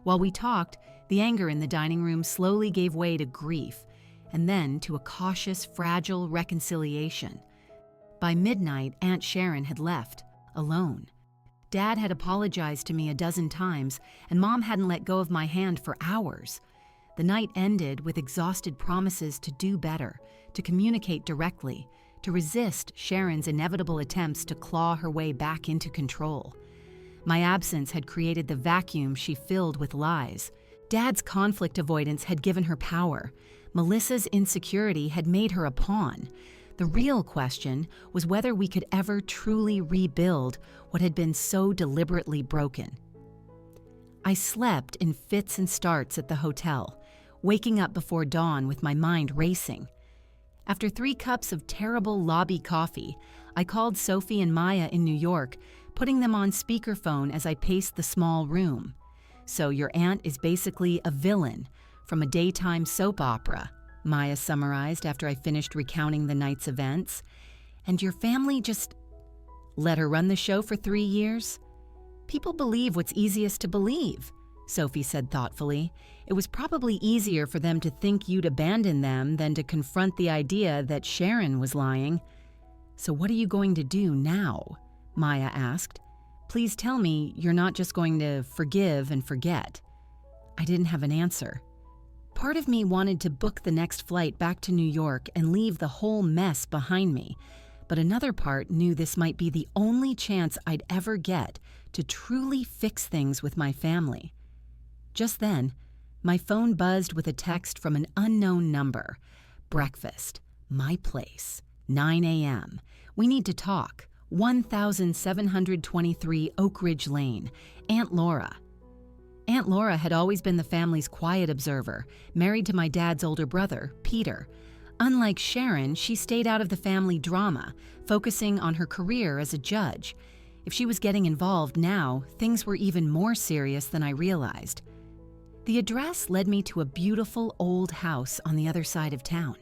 While we talked, the anger in the dining room slowly gave way to grief, and then to a cautious, fragile reconciliation. By midnight, Aunt Sharon had left, alone. Dad had apologized to me a dozen times, and Mom hadn't let go of my hand for hours. The night ended with exhausted promises to do better, to communicate directly, to resist Sharon's inevitable attempts to claw her way back into control. My absence had created the vacuum she filled with lies. Dad's conflict avoidance had given her power. Melissa's insecurity had made her a pawn. The real question was whether we could ever truly rebuild what had been so deliberately broken. I slept in fits and starts at the hotel, waking up before dawn with my mind racing. After 3 cups of terrible lobby coffee, I called Sophie and Maya in New York, putting them on speakerphone as I paced the small room. So your aunt is basically a villain from a daytime soap opera, Maya summarized after I finished recounting the night's events. And your family just let her run the show for 3 years? People believe what's easiest to believe, Sophie said thoughtfully. It was probably easier for them to think you'd abandon them than to confront the idea that Sharon was lying. So what are you going to do now? Maya asked. Please tell me you're not just going to forgive and forget. I didn't have an answer. Part of me wanted to book the next flight back to New York and leave the whole mess behind me, but another part knew this might be the only chance I'd ever get to truly fix things with my family. Just then, my phone buzzed with a text from an unknown number. Breakfast. My place. 9 a.m. We need to talk. 1723 Oak Ridge Lane. Aunt Laura. Aunt Laura had always been the family's quiet observer, married to my dad's older brother, Peter. Unlike Sharon, she stayed out of the family drama, focusing on her career as a judge. If she was getting involved now, things were even more serious than I realized. The address led me to a beautiful old house on the other side of town.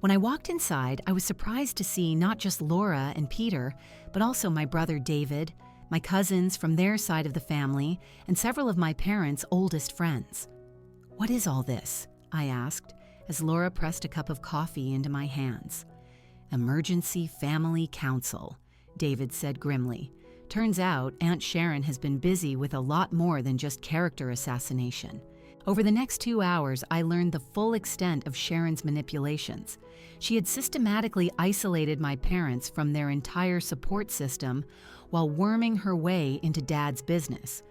When I walked inside, I was surprised to see not just Laura and Peter, but also my brother David, my cousins from their side of the family, and several of my parents' oldest friends. What is all this? I asked, as Laura pressed a cup of coffee into my hands. Emergency Family Council, David said grimly. Turns out Aunt Sharon has been busy with a lot more than just character assassination. Over the next 2 hours, I learned the full extent of Sharon's manipulations. She had systematically isolated my parents from their entire support system while worming her way into Dad's business.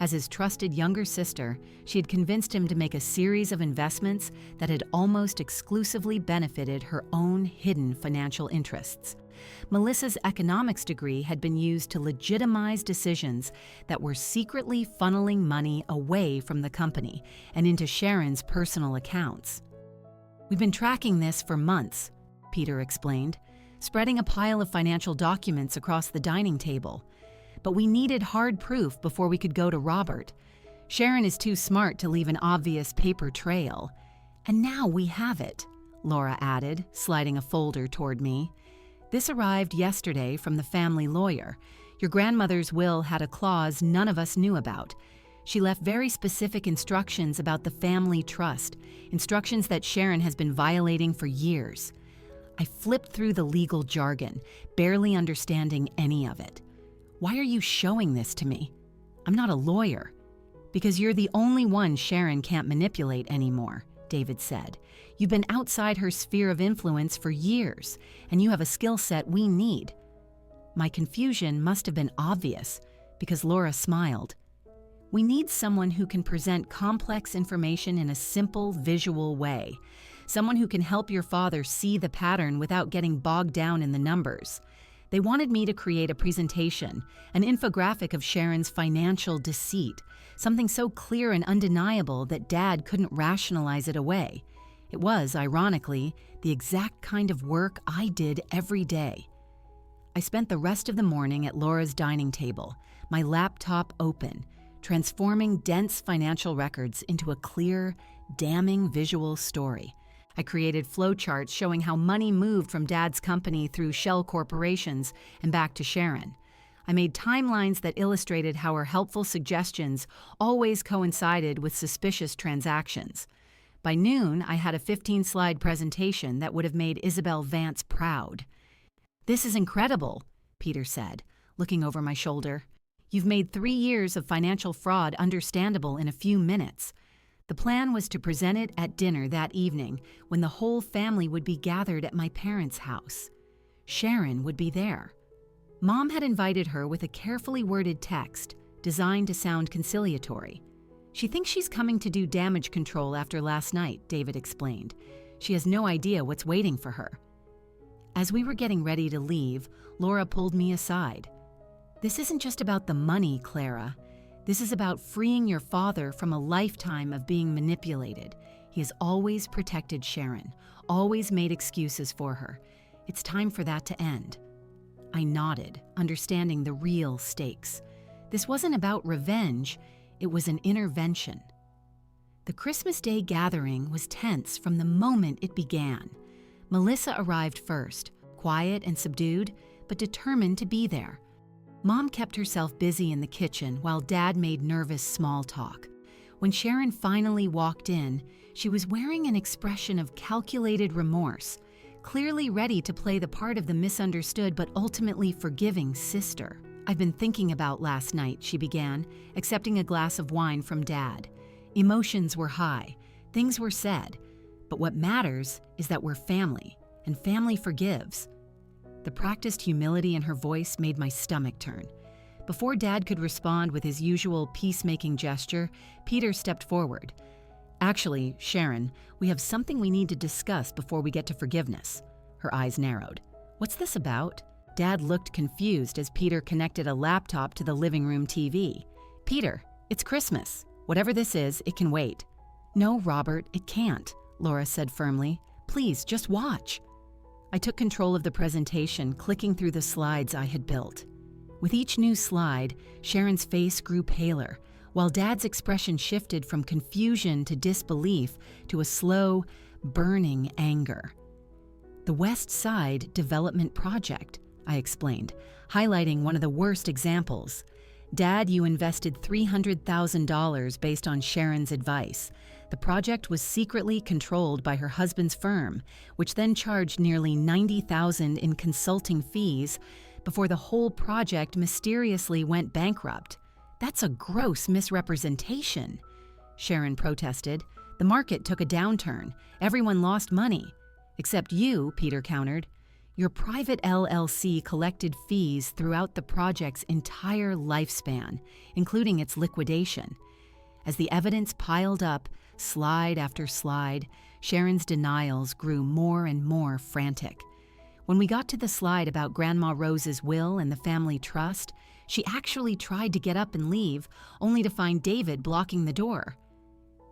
As his trusted younger sister, she had convinced him to make a series of investments that had almost exclusively benefited her own hidden financial interests. Melissa's economics degree had been used to legitimize decisions that were secretly funneling money away from the company and into Sharon's personal accounts. "We've been tracking this for months," Peter explained, spreading a pile of financial documents across the dining table. "But we needed hard proof before we could go to Robert. Sharon is too smart to leave an obvious paper trail. And now we have it," Laura added, sliding a folder toward me. "This arrived yesterday from the family lawyer. Your grandmother's will had a clause none of us knew about. She left very specific instructions about the family trust, instructions that Sharon has been violating for years." I flipped through the legal jargon, barely understanding any of it. "Why are you showing this to me? I'm not a lawyer." "Because you're the only one Sharon can't manipulate anymore," David said. "You've been outside her sphere of influence for years, and you have a skill set we need." My confusion must have been obvious, because Laura smiled. "We need someone who can present complex information in a simple, visual way. Someone who can help your father see the pattern without getting bogged down in the numbers." They wanted me to create a presentation, an infographic of Sharon's financial deceit, something so clear and undeniable that Dad couldn't rationalize it away. It was, ironically, the exact kind of work I did every day. I spent the rest of the morning at Laura's dining table, my laptop open, transforming dense financial records into a clear, damning visual story. I created flowcharts showing how money moved from Dad's company through shell corporations and back to Sharon. I made timelines that illustrated how her helpful suggestions always coincided with suspicious transactions. By noon, I had a 15-slide presentation that would have made Isabel Vance proud. "This is incredible," Peter said, looking over my shoulder. "You've made 3 years of financial fraud understandable in a few minutes." The plan was to present it at dinner that evening when the whole family would be gathered at my parents' house. Sharon would be there. Mom had invited her with a carefully worded text designed to sound conciliatory. "She thinks she's coming to do damage control after last night," David explained. "She has no idea what's waiting for her." As we were getting ready to leave, Laura pulled me aside. "This isn't just about the money, Clara. This is about freeing your father from a lifetime of being manipulated. He has always protected Sharon, always made excuses for her. It's time for that to end." I nodded, understanding the real stakes. This wasn't about revenge, it was an intervention. The Christmas Day gathering was tense from the moment it began. Melissa arrived first, quiet and subdued, but determined to be there. Mom kept herself busy in the kitchen while Dad made nervous small talk. When Sharon finally walked in, she was wearing an expression of calculated remorse, clearly ready to play the part of the misunderstood but ultimately forgiving sister. "I've been thinking about last night," she began, accepting a glass of wine from Dad. "Emotions were high, things were said, but what matters is that we're family, and family forgives." The practiced humility in her voice made my stomach turn. Before Dad could respond with his usual peacemaking gesture, Peter stepped forward. "Actually, Sharon, we have something we need to discuss before we get to forgiveness." Her eyes narrowed. "What's this about?" Dad looked confused as Peter connected a laptop to the living room TV. "Peter, it's Christmas. Whatever this is, it can wait." "No, Robert, it can't," Laura said firmly. "Please, just watch." I took control of the presentation, clicking through the slides I had built. With each new slide, Sharon's face grew paler, while Dad's expression shifted from confusion to disbelief to a slow, burning anger. "The West Side Development Project," I explained, highlighting one of the worst examples. "Dad, you invested $300,000 based on Sharon's advice. The project was secretly controlled by her husband's firm, which then charged nearly $90,000 in consulting fees before the whole project mysteriously went bankrupt. That's a gross misrepresentation." Sharon protested. "The market took a downturn. Everyone lost money. Except you," Peter countered. "Your private LLC collected fees throughout the project's entire lifespan, including its liquidation." As the evidence piled up, slide after slide, Sharon's denials grew more and more frantic. When we got to the slide about Grandma Rose's will and the family trust, she actually tried to get up and leave, only to find David blocking the door.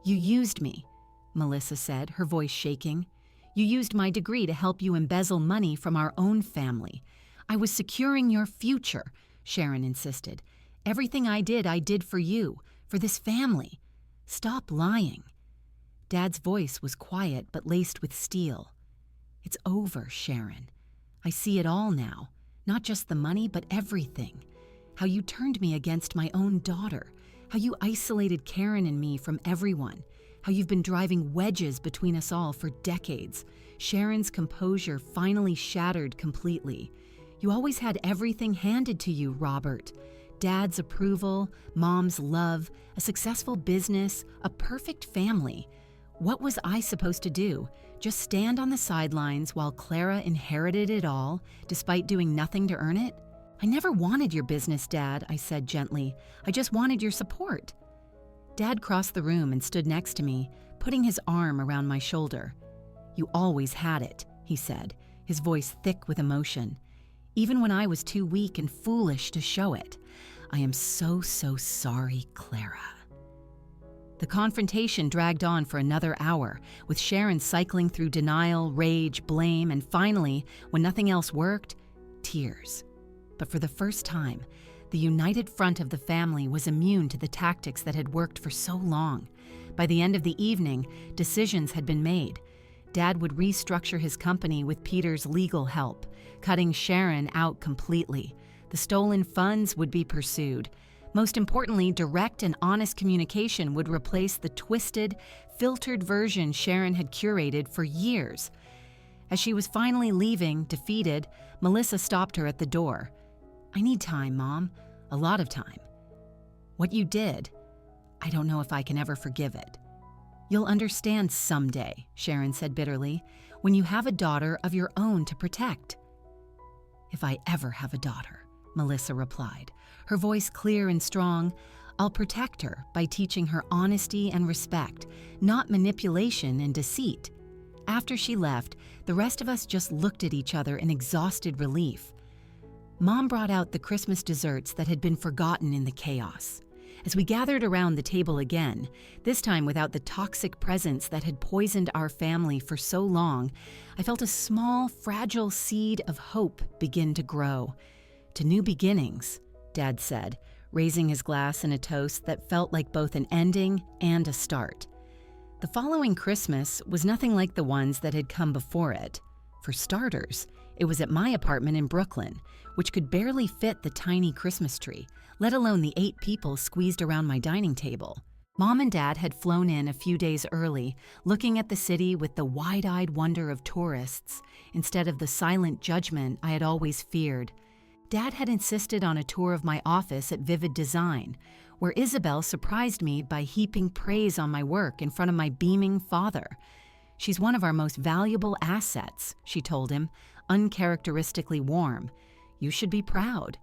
"You used me," Melissa said, her voice shaking. "You used my degree to help you embezzle money from our own family. I was securing your future," Sharon insisted. "Everything I did for you, for this family. Stop lying." Dad's voice was quiet but laced with steel. "It's over, Sharon. I see it all now. Not just the money, but everything. How you turned me against my own daughter. How you isolated Karen and me from everyone. How you've been driving wedges between us all for decades." Sharon's composure finally shattered completely. "You always had everything handed to you, Robert. Dad's approval, Mom's love, a successful business, a perfect family. What was I supposed to do? Just stand on the sidelines while Clara inherited it all, despite doing nothing to earn it? I never wanted your business, Dad," I said gently. "I just wanted your support." Dad crossed the room and stood next to me, putting his arm around my shoulder. "You always had it," he said, his voice thick with emotion. "Even when I was too weak and foolish to show it. I am so sorry, Clara." The confrontation dragged on for another hour, with Sharon cycling through denial, rage, blame, and finally, when nothing else worked, tears. But for the first time, the united front of the family was immune to the tactics that had worked for so long. By the end of the evening, decisions had been made. Dad would restructure his company with Peter's legal help, cutting Sharon out completely. The stolen funds would be pursued. Most importantly, direct and honest communication would replace the twisted, filtered version Sharon had curated for years. As she was finally leaving, defeated, Melissa stopped her at the door. "I need time, Mom. A lot of time." "What you did, I don't know if I can ever forgive it." "You'll understand someday," Sharon said bitterly, "when you have a daughter of your own to protect." "If I ever have a daughter," Melissa replied, her voice clear and strong, "I'll protect her by teaching her honesty and respect, not manipulation and deceit." After she left, the rest of us just looked at each other in exhausted relief. Mom brought out the Christmas desserts that had been forgotten in the chaos. As we gathered around the table again, this time without the toxic presence that had poisoned our family for so long, I felt a small, fragile seed of hope begin to grow. "To new beginnings," Dad said, raising his glass in a toast that felt like both an ending and a start. The following Christmas was nothing like the ones that had come before it. For starters, it was at my apartment in Brooklyn, which could barely fit the tiny Christmas tree, let alone the 8 people squeezed around my dining table. Mom and Dad had flown in a few days early, looking at the city with the wide-eyed wonder of tourists, instead of the silent judgment I had always feared. Dad had insisted on a tour of my office at Vivid Design, where Isabel surprised me by heaping praise on my work in front of my beaming father. "She's one of our most valuable assets," she told him, uncharacteristically warm. "You should be proud."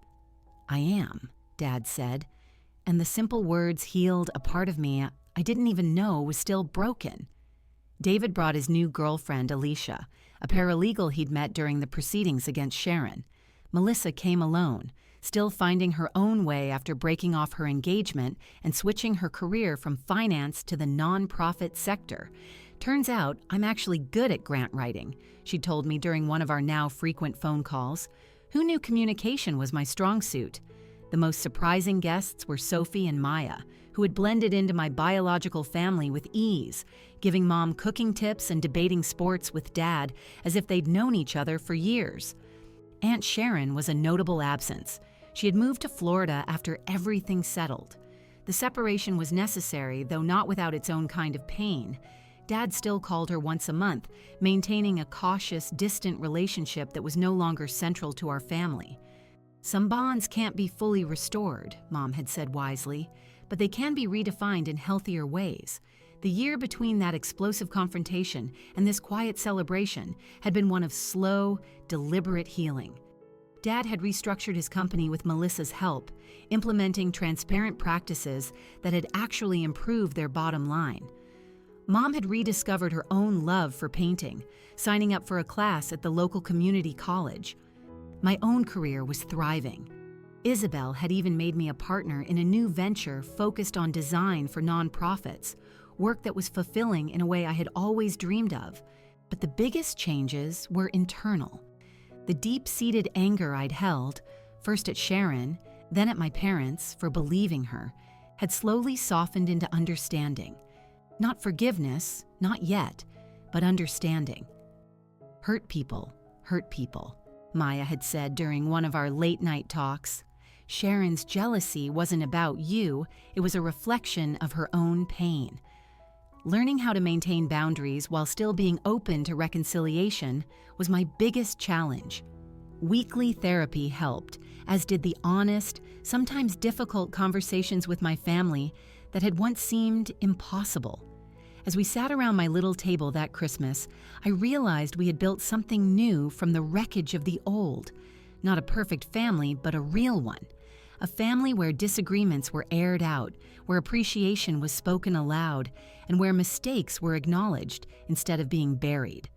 "I am," Dad said, and the simple words healed a part of me I didn't even know was still broken. David brought his new girlfriend, Alicia, a paralegal he'd met during the proceedings against Sharon. Melissa came alone, still finding her own way after breaking off her engagement and switching her career from finance to the nonprofit sector. "Turns out I'm actually good at grant writing," she told me during one of our now frequent phone calls. Who knew communication was my strong suit? The most surprising guests were Sophie and Maya, who had blended into my biological family with ease, giving Mom cooking tips and debating sports with Dad as if they'd known each other for years. Aunt Sharon was a notable absence. She had moved to Florida after everything settled. The separation was necessary, though not without its own kind of pain. Dad still called her once a month, maintaining a cautious, distant relationship that was no longer central to our family. "Some bonds can't be fully restored," Mom had said wisely, but they can be redefined in healthier ways. The year between that explosive confrontation and this quiet celebration had been one of slow, deliberate healing. Dad had restructured his company with Melissa's help, implementing transparent practices that had actually improved their bottom line. Mom had rediscovered her own love for painting, signing up for a class at the local community college. My own career was thriving. Isabel had even made me a partner in a new venture focused on design for nonprofits, work that was fulfilling in a way I had always dreamed of. But the biggest changes were internal. The deep-seated anger I'd held, first at Sharon, then at my parents for believing her, had slowly softened into understanding. Not forgiveness, not yet, but understanding. Hurt people, Maya had said during one of our late-night talks. Sharon's jealousy wasn't about you, it was a reflection of her own pain. Learning how to maintain boundaries while still being open to reconciliation was my biggest challenge. Weekly therapy helped, as did the honest, sometimes difficult conversations with my family that had once seemed impossible. As we sat around my little table that Christmas, I realized we had built something new from the wreckage of the old. Not a perfect family, but a real one. A family where disagreements were aired out, where appreciation was spoken aloud, and where mistakes were acknowledged instead of being buried.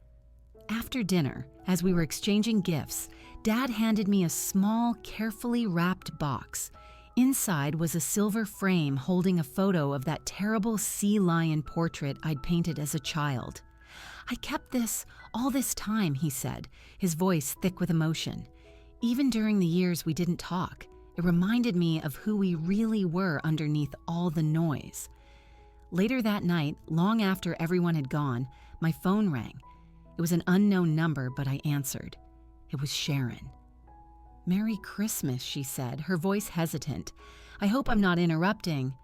After dinner, as we were exchanging gifts, Dad handed me a small, carefully wrapped box. Inside was a silver frame holding a photo of that terrible sea lion portrait I'd painted as a child. "I kept this all this time," he said, his voice thick with emotion. "Even during the years we didn't talk, it reminded me of who we really were underneath all the noise." Later that night, long after everyone had gone, my phone rang. It was an unknown number, but I answered. It was Sharon. "Merry Christmas," she said, her voice hesitant. "I hope I'm not interrupting."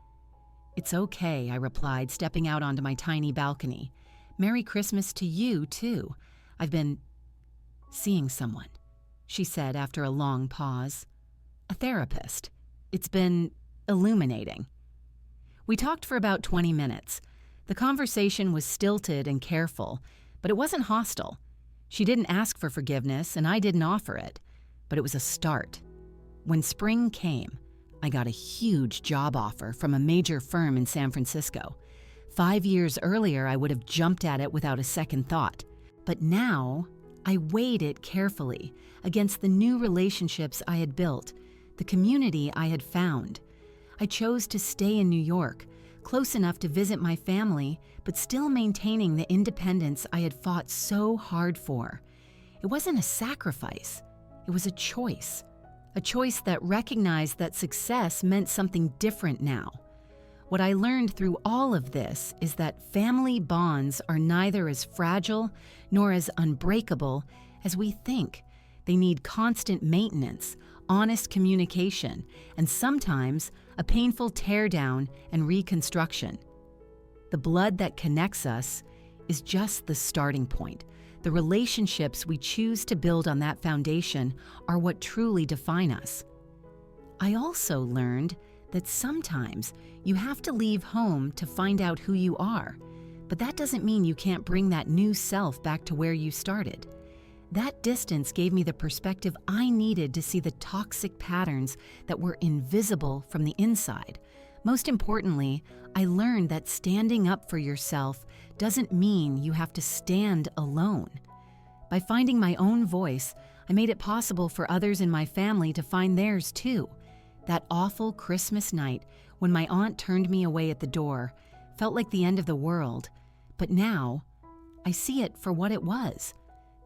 "It's okay," I replied, stepping out onto my tiny balcony. "Merry Christmas to you, too. I've been seeing someone," she said after a long pause. "A therapist. It's been illuminating." We talked for about 20 minutes. The conversation was stilted and careful, but it wasn't hostile. She didn't ask for forgiveness, and I didn't offer it. But it was a start. When spring came, I got a huge job offer from a major firm in San Francisco. 5 years earlier, I would have jumped at it without a second thought. But now, I weighed it carefully against the new relationships I had built, the community I had found. I chose to stay in New York, close enough to visit my family, but still maintaining the independence I had fought so hard for. It wasn't a sacrifice. It was a choice that recognized that success meant something different now. What I learned through all of this is that family bonds are neither as fragile nor as unbreakable as we think. They need constant maintenance, honest communication, and sometimes a painful teardown and reconstruction. The blood that connects us is just the starting point. The relationships we choose to build on that foundation are what truly define us. I also learned that sometimes you have to leave home to find out who you are, but that doesn't mean you can't bring that new self back to where you started. That distance gave me the perspective I needed to see the toxic patterns that were invisible from the inside. Most importantly, I learned that standing up for yourself doesn't mean you have to stand alone. By finding my own voice, I made it possible for others in my family to find theirs too. That awful Christmas night when my aunt turned me away at the door felt like the end of the world, but now I see it for what it was,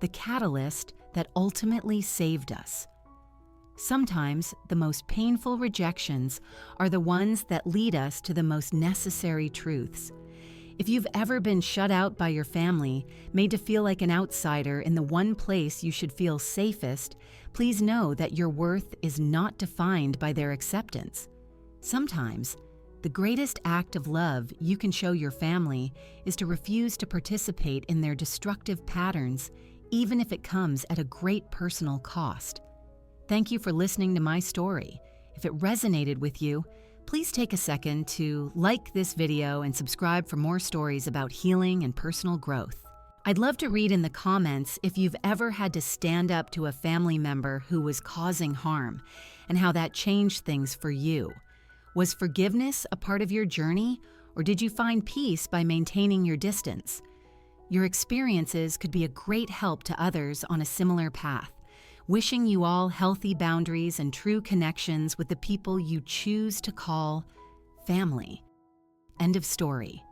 the catalyst that ultimately saved us. Sometimes the most painful rejections are the ones that lead us to the most necessary truths. If you've ever been shut out by your family, made to feel like an outsider in the one place you should feel safest, please know that your worth is not defined by their acceptance. Sometimes, the greatest act of love you can show your family is to refuse to participate in their destructive patterns, even if it comes at a great personal cost. Thank you for listening to my story. If it resonated with you, Please take a second to like this video and subscribe for more stories about healing and personal growth. I'd love to read in the comments if you've ever had to stand up to a family member who was causing harm and how that changed things for you. Was forgiveness a part of your journey, or did you find peace by maintaining your distance? Your experiences could be a great help to others on a similar path. Wishing you all healthy boundaries and true connections with the people you choose to call family. End of story.